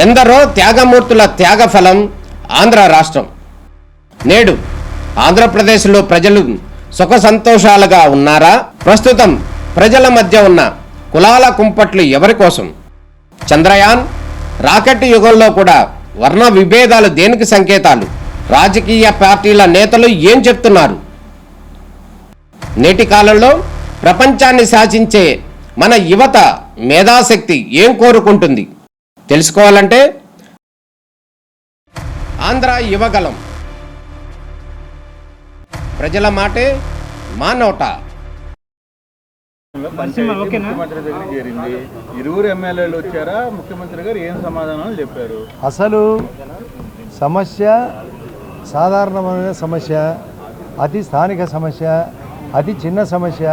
ఎందరో త్యాగమూర్తుల త్యాగఫలం ఆంధ్ర రాష్ట్రం. నేడు ఆంధ్రప్రదేశ్లో ప్రజలు సుఖ సంతోషాలుగా ఉన్నారా? ప్రస్తుతం ప్రజల మధ్య ఉన్న కులాల కుంపట్లు ఎవరి కోసం? చంద్రయాన్ రాకెట్ యుగంలో కూడా వర్ణ విభేదాలు దేనికి సంకేతాలు? రాజకీయ పార్టీల నేతలు ఏం చెప్తున్నారు? నేటి కాలంలో ప్రపంచాన్ని శాసించే మన యువత మేధాశక్తి ఏం కోరుకుంటుంది? తెలుసుకోవాలంటే ఆంధ్ర యువగలం. ప్రజల మాటే మా నోట. ముఖ్యమంత్రి దగ్గర చేరింది. ఇరువురు ఎమ్మెల్యేలు వచ్చారా? ముఖ్యమంత్రి గారు ఏం సమాధానాలు చెప్పారు? అసలు సమస్య సాధారణమైన సమస్య, అతి స్థానిక సమస్య, అతి చిన్న సమస్య.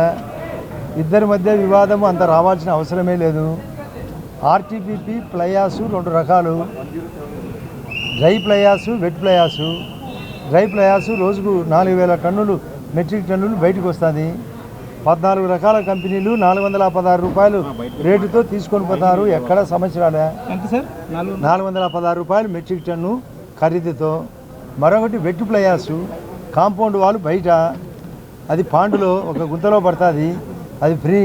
ఇద్దరి మధ్య వివాదం అంత రావాల్సిన అవసరమే లేదు. ఆర్టీపీపీ ప్లయాసు రెండు రకాలు, డ్రై ప్లయాసు, వెట్ ప్లయాసు. డ్రై ప్లయాసు రోజుకు 4000 టన్నులు మెట్రిక్ టన్నులు బయటకు వస్తుంది. 14 రకాల కంపెనీలు 416 రూపాయలు రేటుతో తీసుకొని పోతారు. ఎక్కడ సమస్య రాలే. 416 రూపాయలు మెట్రిక్ టన్ను ఖరీదుతో. మరొకటి వెట్ ప్లయాసు, కాంపౌండ్ వాళ్ళు బయట, అది పాండులో ఒక గుంతలో పడుతుంది. అది ఫ్రీ,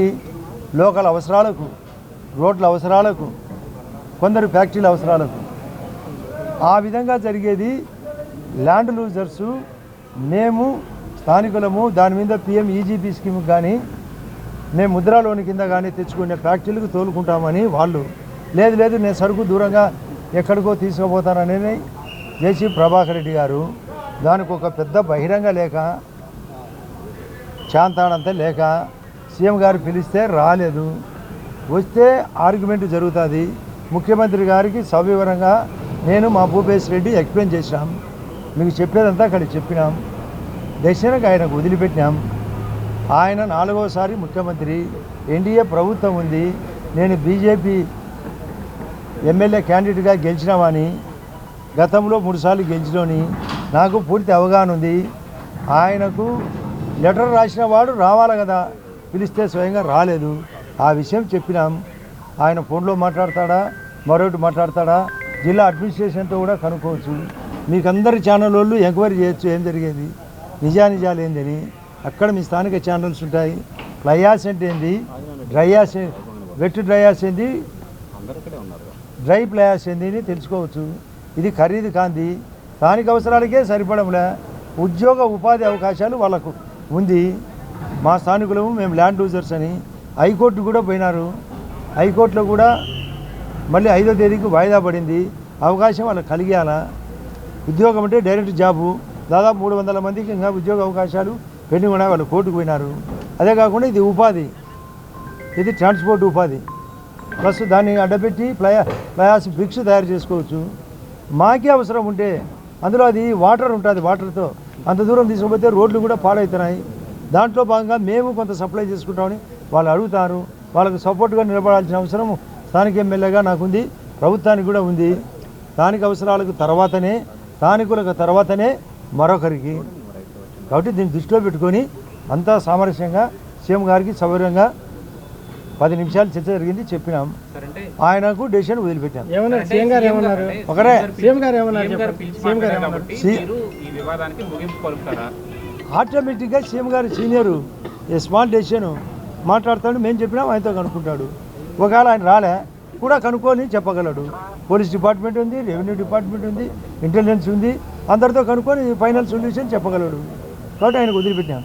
లోకల్ అవసరాలకు, రోడ్ల అవసరాలకు, కొందరు ఫ్యాక్టరీల అవసరాలకు. ఆ విధంగా జరిగేది. ల్యాండ్ లూజర్సు మేము స్థానికులము. దాని మీద పిఎం ఈజీపీ స్కీమ్ కానీ మేము ముద్రా లోన్ కింద కానీ తెచ్చుకునే ఫ్యాక్టరీలకు తోలుకుంటామని వాళ్ళు. లేదు లేదు నేను సరుకు దూరంగా ఎక్కడికో తీసుకుపోతానని జేసీ ప్రభాకర్ రెడ్డి గారు దానికి ఒక పెద్ద బహిరంగ లేఖ, శాంతాడంతా లేఖ. సీఎం గారు పిలిస్తే రాలేదు. వస్తే ఆర్గ్యుమెంట్ జరుగుతుంది. ముఖ్యమంత్రి గారికి సవివరంగా నేను మా భూపేశ్ రెడ్డి ఎక్స్ప్లెయిన్ చేసినాం. మీకు చెప్పేదంతా అక్కడ చెప్పినాం. దర్శనకు ఆయనకు వదిలిపెట్టినాం. ఆయన 4వసారి ముఖ్యమంత్రి. ఎన్డీఏ ప్రభుత్వం ఉంది. నేను బీజేపీ ఎమ్మెల్యే క్యాండిడేట్గా గెలిచినామని, గతంలో 3 సార్లు గెలిచినోని నాకు పూర్తి అవగాహన ఉంది. ఆయనకు లెటర్ రాసిన వాడు రావాలి కదా, పిలిస్తే స్వయంగా రాలేదు. ఆ విషయం చెప్పినాం. ఆయన ఫోన్లో మాట్లాడతాడా, మరొకటి మాట్లాడతాడా, జిల్లా అడ్మినిస్ట్రేషన్తో కూడా కనుక్కోవచ్చు. మీకు అందరి ఛానల్ వాళ్ళు ఎంక్వైరీ చేయొచ్చు ఏం జరిగేది, నిజానిజాలు ఏందని. అక్కడ మీ స్థానిక ఛానల్స్ ఉంటాయి. ప్లయాస్ అంటే ఏంది, డ్రైయాస్, వెట్ డ్రైయాస్ ఏంది, డ్రై ప్లయాస్ ఏంది అని తెలుసుకోవచ్చు. ఇది ఖరీదు కాంది, స్థానిక అవసరాలకే సరిపడంలే. ఉద్యోగ ఉపాధి అవకాశాలు వాళ్ళకు ఉంది. మా స్థానికులము మేము ల్యాండ్ లూజర్స్ అని హైకోర్టు కూడా పోయినారు. హైకోర్టులో కూడా మళ్ళీ 5వ తేదీకి వాయిదా పడింది. అవకాశం వాళ్ళకి కలిగేయాల. ఉద్యోగం అంటే డైరెక్ట్ జాబు. దాదాపు 300 మందికి ఇంకా ఉద్యోగ అవకాశాలు పెండింగ్ ఉన్నాయి. వాళ్ళు కోర్టుకు పోయినారు. అదే కాకుండా ఇది ఉపాధి, ఇది ట్రాన్స్పోర్ట్ ఉపాధి. ప్లస్ దాన్ని అడ్డపెట్టి ప్లయాస్ బ్రిక్స్ తయారు చేసుకోవచ్చు. మాకే అవసరం ఉంటే అందులో అది వాటర్ ఉంటుంది. వాటర్తో అంత దూరం తీసుకుపోతే రోడ్లు కూడా పాడవుతున్నాయి. దాంట్లో భాగంగా మేము కొంత సప్లై చేసుకుంటామని వాళ్ళు అడుగుతారు. వాళ్ళకు సపోర్ట్గా నిలబడాల్సిన అవసరం స్థానిక ఎమ్మెల్యేగా నాకుంది, ప్రభుత్వానికి కూడా ఉంది. స్థానిక అవసరాలకు తర్వాతనే, స్థానికులకు తర్వాతనే మరొకరికి. కాబట్టి దీన్ని దృష్టిలో పెట్టుకొని అంతా సామరస్యంగా సీఎం గారికి సౌకర్యంగా 10 నిమిషాలు చర్చ జరిగింది, చెప్పినాం. ఆయనకు డెసిషన్ వదిలిపెట్టాం. ఒకరే ఆటోమేటిక్గా సీఎం గారు సీనియరు, ఏ స్మాల్ డెసిషన్ మాట్లాడతాడు. మేము చెప్పినాం, ఆయనతో కనుక్కుంటాడు. ఒకవేళ ఆయన రాలే కూడా కనుక్కొని చెప్పగలడు. పోలీస్ డిపార్ట్మెంట్ ఉంది, రెవెన్యూ డిపార్ట్మెంట్ ఉంది, ఇంటెలిజెన్స్ ఉంది. అందరితో కనుక్కొని ఫైనల్ సొల్యూషన్ చెప్పగలడు. కాబట్టి ఆయనకు వదిలిపెట్టాం.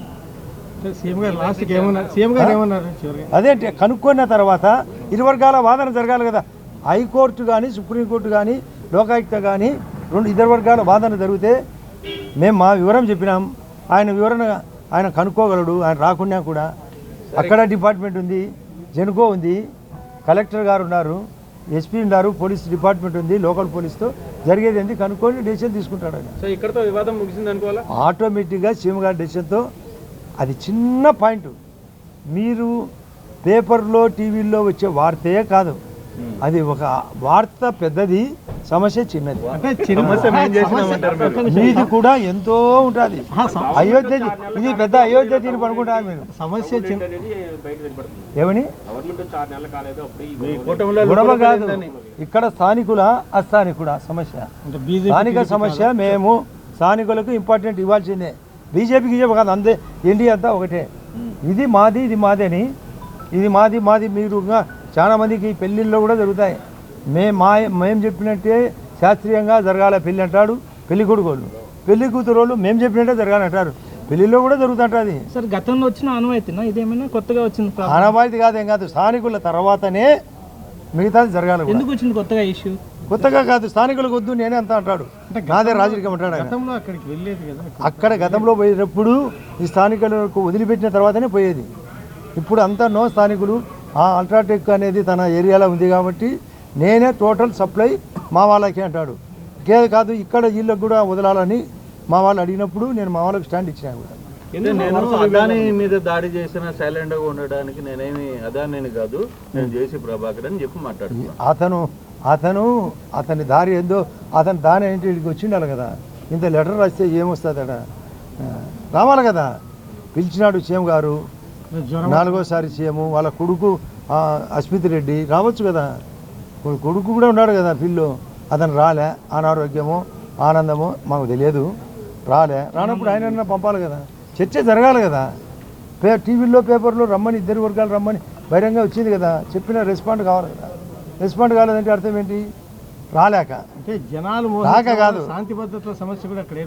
అదే కనుక్కున్న తర్వాత ఇరు వర్గాల వాదన జరగాలి కదా. హైకోర్టు కానీ, సుప్రీంకోర్టు కానీ, లోకాయుక్త కానీ ఇద్దరు వర్గాల వాదన జరిగితే మేము మా వివరం చెప్పినాం. ఆయన వివరణ ఆయన కనుక్కోగలడు. ఆయన రాకుండా కూడా అక్కడ డిపార్ట్మెంట్ ఉంది, జెన్కో ఉంది, కలెక్టర్ గారు ఉన్నారు, ఎస్పీ ఉన్నారు, పోలీస్ డిపార్ట్మెంట్ ఉంది. లోకల్ పోలీస్తో జరిగేది ఏంటి కనుక్కొని డెసిషన్ తీసుకుంటాడు. సో ఇక్కడతో వివాదం ముగిసింది అనుకోవాలా? ఆటోమేటిక్గా సీఎం గారి డెసిషన్తో. అది చిన్న పాయింట్. మీరు పేపర్లో టీవీల్లో వచ్చే వార్తే కాదు, అది ఒక వార్త పెద్దది. సమస్య చిన్నది. సమస్య ఏం చేసినామంటారు మీరు? మీది కూడా ఎంతో ఉంటుంది. అయోధ్య ఇది పెద్ద అయోధ్య తీరు అనుకుంటారు మీరు. సమస్య ఏమని మీ కూటమిలో గొడవ కాదు, ఇక్కడ స్థానికుల అస్థానికుల సమస్య, స్థానిక సమస్య. మేము స్థానికులకు ఇంపార్టెంట్ ఇవ్వాల్సిందే. బీజేపీకి కాదు, అంతే ఎన్డీ అంతా ఒకటే. ఇది మాది, ఇది మాది అని, ఇది మాది మాది. మీరు చాలా మందికి పెళ్ళిళ్ళు కూడా జరుగుతాయి. మేము చెప్పినట్టే శాస్త్రీయంగా జరగాల పెళ్ళి అంటాడు పెళ్లి కొడుకోళ్ళు, పెళ్లి కూతురోళ్ళు మేము చెప్పినట్టే జరగాలంటారు. పెళ్లిలో కూడా జరుగుతుంటుంది. సార్ గతంలో వచ్చిన ఆనవాయితీనా ఇదేమైనా కొత్తగా వచ్చింది? ఆనవాయితీ కాదు, ఏం కాదు, స్థానికుల తర్వాతనే మిగతాది జరగాలి. ఎందుకు వచ్చింది కొత్తగా ఇష్యూ? కొత్తగా కాదు, స్థానికులకు వద్దు నేనే అంతా అంటాడు. నాదే రాజకీయం అంటాడు ఆయన. గతంలో అక్కడికి వెళ్ళేది కదా, అక్కడ గతంలో పోయేటప్పుడు ఈ స్థానికులకు వదిలిపెట్టిన తర్వాతనే పోయేది. ఇప్పుడు అంతా నో స్థానికులు. ఆ అల్ట్రాటెక్ అనేది తన ఏరియాలో ఉంది కాబట్టి నేనే టోటల్ సప్లై మా వాళ్ళకి అంటాడు. ఇంకేది కాదు, ఇక్కడ వీళ్ళకి కూడా వదలాలని మా వాళ్ళు అడిగినప్పుడు నేను మా వాళ్ళకి స్టాండ్ ఇచ్చాను కూడా. నేను అదాని మీద దాడి చేసిన సైలెంట్గా ఉండడానికి నేనేమి అదాని కాదు, నేను జేసీ ప్రభాకర్ అని చెప్పి మాట్లాడుతున్నాను. అతని దారి ఏందో, అతని దాని ఏంటి ఇక్కడికి వచ్చిండాలి కదా. ఇంత లెటర్ రాస్తే ఏమొస్తుంది అక్కడ? రావాలి కదా. పిలిచినాడు సీఎం గారు, 4వ సీఎం. వాళ్ళ కొడుకు అస్మిత్ రెడ్డి రావచ్చు కదా, కొడుకు కూడా ఉన్నాడు కదా పిల్లు. అతను రాలే, అనారోగ్యమో ఆనందమో మాకు తెలియదు, రానప్పుడు ఆయన పంపాలి కదా, చర్చ జరగాలి కదా. టీవీలో పేపర్లో రమ్మని, ఇద్దరు వర్గాలు రమ్మని బహిరంగ వచ్చింది కదా, చెప్పిన రెస్పాండ్ కావాలి కదా. రెస్పాండ్ కాలేదంటే అర్థం ఏంటి? రాలేక అంటే జనాలు రాక కాదు, శాంతి భద్రతల సమస్య కూడా అక్కడ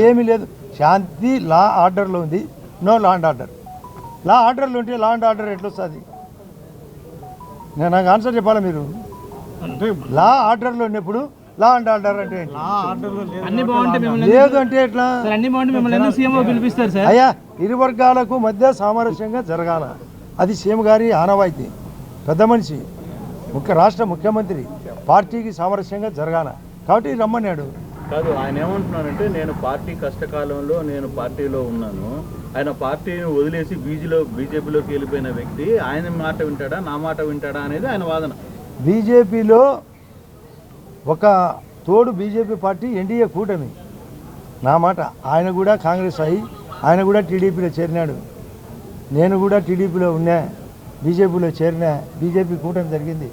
ఏమీ లేదు. శాంతి లా ఆర్డర్లో ఉంది, నో లా అండ్ ఆర్డర్. లా ఆర్డర్లో ఉంటే లా అండ్ ఆర్డర్ ఎట్లా వస్తుంది? నేను నాకు ఆన్సర్ చెప్పాలా మీరు? అంటే లా ఆర్డర్లో ఉన్నప్పుడు లా అండ్ ఆర్డర్ అంటే ఏంటి? అన్ని బాగుంటే లేదు అంటే ఎట్లా? అన్ని బాగుంటే మిమ్మల్ని సీఎం పిలిపిస్తారు సార్. అయ్యా, ఇరు వర్గాలకు మధ్య సామరస్యంగా జరగాల, అది సీఎం గారి ఆనవాయితీ. పెద్ద మనిషి, రాష్ట్ర ముఖ్యమంత్రి, పార్టీకి సామరస్యంగా జరగాల కాబట్టి రమ్మన్నాడు. కాదు, ఆయన ఏమంటున్నారంటే నేను పార్టీ కష్టకాలంలో నేను పార్టీలో ఉన్నాను, ఆయన పార్టీని వదిలేసి బీజేపీలోకి వెళ్ళిపోయిన వ్యక్తి ఆయన మాట వింటాడా నా మాట వింటాడా అనేది ఆయన వాదన. బీజేపీలో ఒక తోడు బీజేపీ పార్టీ ఎన్డీఏ కూటమి. నా మాట, ఆయన కూడా కాంగ్రెస్ అయ్యి ఆయన కూడా టీడీపీలో చేరినాడు. నేను కూడా టీడీపీలో ఉన్నా, బీజేపీలో చేరినా. బీజేపీ కూటమి జరిగింది.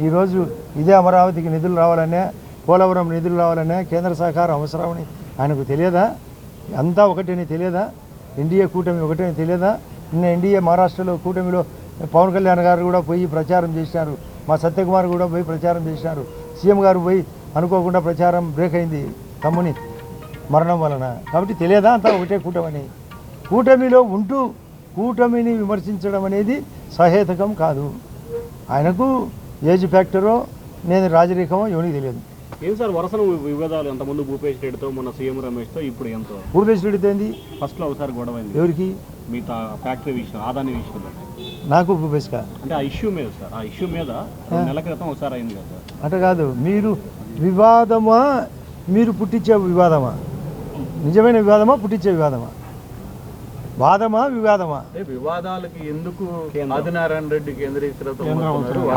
ఈరోజు ఇదే అమరావతికి నిధులు రావాలన్నా, పోలవరం నిధులు రావాలన్నా కేంద్ర సహకారం అవసరమని ఆయనకు తెలియదా? అంతా ఒకటేని తెలియదా? ఎన్డీఏ కూటమి ఒకటేని తెలియదా? నిన్న ఎన్డీఏ మహారాష్ట్రలో కూటమిలో పవన్ కళ్యాణ్ గారు కూడా పోయి ప్రచారం చేసినారు, మా సత్యకుమార్ కూడా పోయి ప్రచారం చేసినారు, సీఎం గారు పోయి అనుకోకుండా ప్రచారం బ్రేక్ అయింది తమ్ముని మరణం వలన. కాబట్టి తెలియదా అంతా ఒకటే కూటమని? కూటమిలో ఉంటూ కూటమిని విమర్శించడం అనేది సహేతుకం కాదు. ఆయనకు ఏజ్ ఫ్యాక్టరో నేను రాజరేఖమో ఎవరికి తెలియదు. ఏం సార్ వరుసలు వివాదాలు అంతకుముందు భూపేష్ రెడ్డితో, మొన్న సీఎం రమేష్తో, ఇప్పుడు ఎంతో? భూపేష్ రెడ్డితో ఏంది? ఫస్ట్లో ఒకసారి గొడవ అయింది. ఎవరికి? మిగతా ఫ్యాక్టరీ విషయం, ఆదాని విషయంలో. నాకు భూపేష్గా అంటే ఆ ఇష్యూ మీద సార్, ఆ ఇష్యూ మీద 2 నెలల క్రితం ఒకసారి అయింది కదా సార్. అంటే కాదు, మీరు వివాదమా, మీరు పుట్టించే వివాదమా? నిజమైన వివాదమా, పుట్టించే వివాదమా? వాదమా, వివాదమా? వివాదాలకి ఎందుకు ఆదినారాయణ రెడ్డి కేంద్రీకృతం?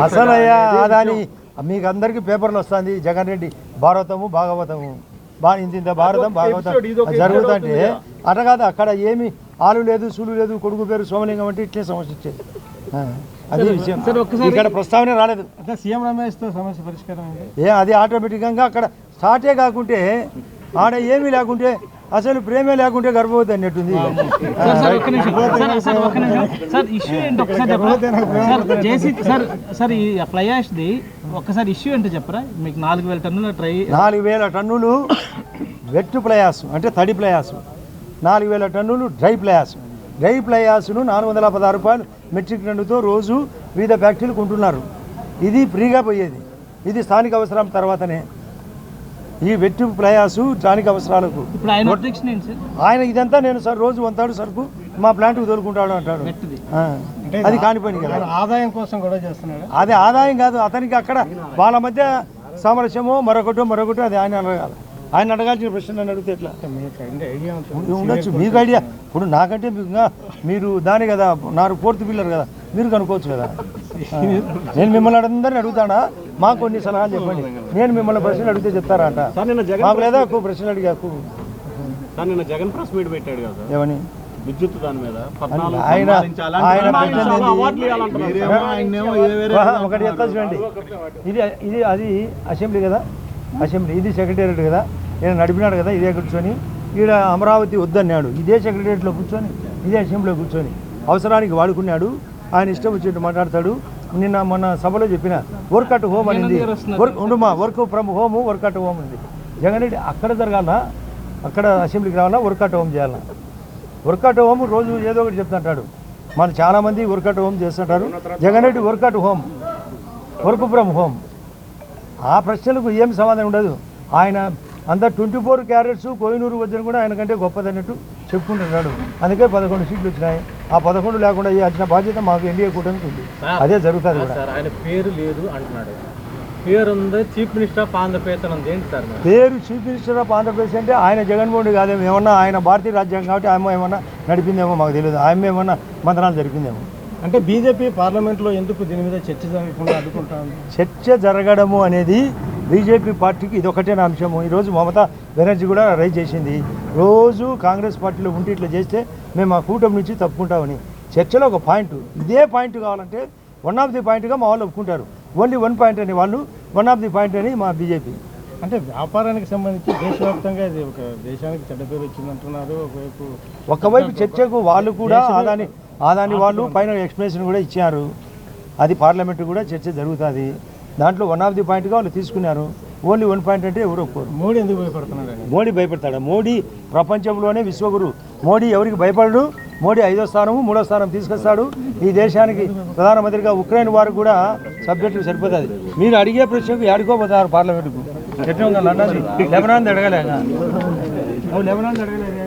అసలు అయ్యా అదాని మీకు అందరికీ పేపర్లు వస్తుంది, జగన్ రెడ్డి భారతము భాగవతము, ఇంత భారతం భాగవతం జరుగుతుంటే అట కాదు. అక్కడ ఏమి ఆలు లేదు, సూలు లేదు, కొడుకు పేరు సోమలింగం అంటే ఇట్లే సమస్య వచ్చేది. అదే విషయం. ఇక్కడ ప్రస్తావన రాలేదు. సీఎం రమేష్తో సమస్య పరిష్కారం అది ఆటోమేటిక్గా అక్కడ స్టార్టే కాకుంటే, ఆడ ఏమీ లేకుంటే, అసలు ప్రేమే లేకుంటే గర్భవతి అన్నట్టుంది. సార్ ఇష్యూ ఏంటి ఒకసారి సార్ ఈ ఫ్లై యాష్ది ఒక్కసారి ఇష్యూ ఏంటో చెప్పరా? మీకు 4,000 టన్నుల 4,000 టన్నులు వెట్ ప్లయాసు అంటే తడి ప్లయాసు, 4,000 టన్నులు డ్రై ప్లయాసు. డ్రై ప్లయాసును 416 రూపాయలు మెట్రిక్ టన్నుతో రోజు వివిధ ఫ్యాక్టరీలు కొంటున్నారు. ఇది ఫ్రీగా పోయేది. ఇది స్థానిక అవసరం తర్వాతనే. ఈ వెట్టు ప్లయాసు స్థానిక అవసరాలకు. ఆయన ఇదంతా నేను సార్ రోజు వంతాడు సరుకు మా ప్లాంట్కి తోలుకుంటాడు అంటాడు. అది కానిపోయింది కదా. ఆదాయం కోసం కూడా చేస్తున్నాడు. అదే ఆదాయం కాదు, అతనికి అక్కడ వాళ్ళ మధ్య సామరస్యమో మరొకటో అది ఆయన అడగాలి. ఆయన అడగాల్సిన ప్రశ్న నన్ను అడిగితే ఎట్లా ఉండొచ్చు? మీకు ఐడియా. ఇప్పుడు నాకంటే మీరు దాని కదా, నాకు 4th పిల్లర్ కదా, మీరు కనుక్కోవచ్చు కదా. నేను మిమ్మల్ని అందరిని అడుగుతాడా? మాకు కొన్ని సలహాలు చెప్పండి. నేను మిమ్మల్ని ప్రశ్నలు అడిగితే చెప్తారా అంట? సార్ నిన్న జగన్ మాకు లేదా ఎక్కువ ప్రశ్నలు అడిగా సార్ నిన్న జగన్ ప్రెస్ మీట్ పెట్టాడు కదా సార్ ఏమని విద్యుత్ దాని మీద 14 ఆయన అవార్డులు ఇవ్వాలంటున్నారు. ఒకటి చెప్తా చూడండి, ఇది అది అసెంబ్లీ కదా, అసెంబ్లీ ఇది సెక్రటేరియట్ కదా, నేను నడిపినాడు కదా ఇదే కూర్చొని. ఈడ అమరావతి వద్దన్నాడు, ఇదే సెక్రటేరియట్లో కూర్చొని ఇదే అసెంబ్లీలో కూర్చొని అవసరానికి వాడుకున్నాడు. ఆయన ఇష్టం వచ్చినట్టు మాట్లాడతాడు. నిన్న మొన్న సభలో చెప్పిన వర్క్ అట్ హోమ్ అనేది, work from home, work at home ఉంది. జగన్ రెడ్డి అక్కడ జరగాలనా, అక్కడ అసెంబ్లీకి రావాలా, వర్క్ అట్ హోమ్ చేయాలన్నా? వర్క్ అట్ హోమ్ రోజు ఏదో ఒకటి చెప్తుంటాడు. మన చాలామంది వర్క్ అట్ హోమ్ చేస్తుంటారు. Jagan Reddy work at home, work from home. ఆ ప్రశ్నలకు ఏం సమాధానం ఉండదు. ఆయన అంతా 24 క్యారెట్స్ కోహినూరు వద్ద కూడా ఆయన కంటే గొప్పదన్నట్టు చెప్పుకుంటున్నాడు. అందుకే 11 సీట్లు వచ్చినాయి. ఆ 11 లేకుండా వచ్చిన బాధ్యత మాకు ఎన్డీఏ కూటమికి ఉంది. అదే జరుగుతుంది కూడా. సార్ ఆయన పేరు లేదు అంటున్నాడు, పేరు ఉంది చీఫ్ మినిస్టర్ ఆఫ్ ఆంధ్రప్రదేశ్ అని ఏంటి సార్? పేరు చీఫ్ మినిస్టర్ ఆఫ్ ఆంధ్రప్రదేశ్ అంటే ఆయన జగన్మోహన్ రెడ్డి కాదేమో, ఏమన్నా ఆయన భారతీయ రాజ్యాంగం కాబట్టి ఆమె ఏమన్నా నడిపిందేమో మాకు తెలియదు. ఆమె ఏమన్నా మంత్రాలు జరిపిందేమో. అంటే బీజేపీ పార్లమెంట్లో ఎందుకు దీని మీద చర్చ జరగకుండా అడ్డుకుంటాను? చర్చ జరగడము అనేది బీజేపీ పార్టీకి ఇదొకటే అంశము. ఈరోజు మమతా బెనర్జీ కూడా రైజ్ చేసింది, రోజు కాంగ్రెస్ పార్టీలో ఉంటే ఇట్లా చేస్తే మేము ఆ కూటమి నుంచి తప్పుకుంటామని. చర్చలో ఒక పాయింట్, ఇదే పాయింట్ కావాలంటే వన్ ఆఫ్ ది పాయింట్గా మా వాళ్ళు ఒప్పుకుంటారు. ఓన్లీ వన్ పాయింట్ అని వాళ్ళు, వన్ ఆఫ్ ది పాయింట్ అని మా బీజేపీ. అంటే వ్యాపారానికి సంబంధించి దేశవ్యాప్తంగా ఇది ఒక దేశానికి చెడ్డ పేరు వచ్చిందంటున్నారు. ఒకవైపు చర్చకు వాళ్ళు కూడా ఆదాని వాళ్ళు పైన ఎక్స్ప్లెనేషన్ కూడా ఇచ్చారు. అది పార్లమెంటు కూడా చర్చ జరుగుతుంది. దాంట్లో వన్ ఆఫ్ ది పాయింట్గా వాళ్ళు తీసుకున్నారు. ఓన్లీ వన్ పాయింట్ అంటే ఎవరు ఒప్పుకోరు. మోడీ ఎందుకు భయపడుతున్నాడు? మోడీ భయపడతాడు? మోడీ ప్రపంచంలోనే విశ్వగురు. మోడీ ఎవరికి భయపడడు. మోడీ 5వ స్థానము 3వ స్థానం తీసుకొస్తాడు. ఈ దేశానికి ప్రధానమంత్రిగా ఉక్రెయిన్ వారు కూడా సబ్జెక్టు సరిపోతుంది. మీరు అడిగే ప్రశ్నకు ఆడుకోపోతారు పార్లమెంటుకు. ఎట్లా ఉందా లండన్? లెబనాన్ అడగలేక, లెబనాన్ అడగలేదు.